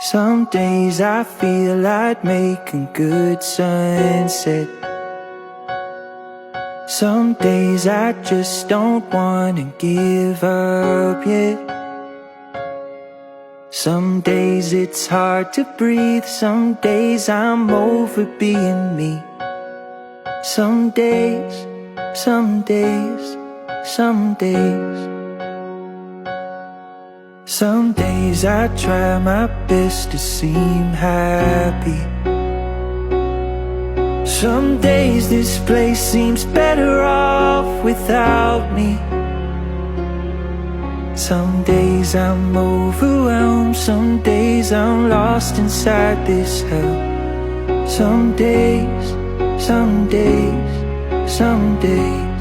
Some days I feel I'd make a good sunset. Some days I just don't wanna give up yet. Some days it's hard to breathe. Some days I'm over being me. Some days, some days, some days. Some days I try my best to seem happy. Some days this place seems better off without me. Some days I'm overwhelmed. Some days I'm lost inside this hell. Some days, some days, some days.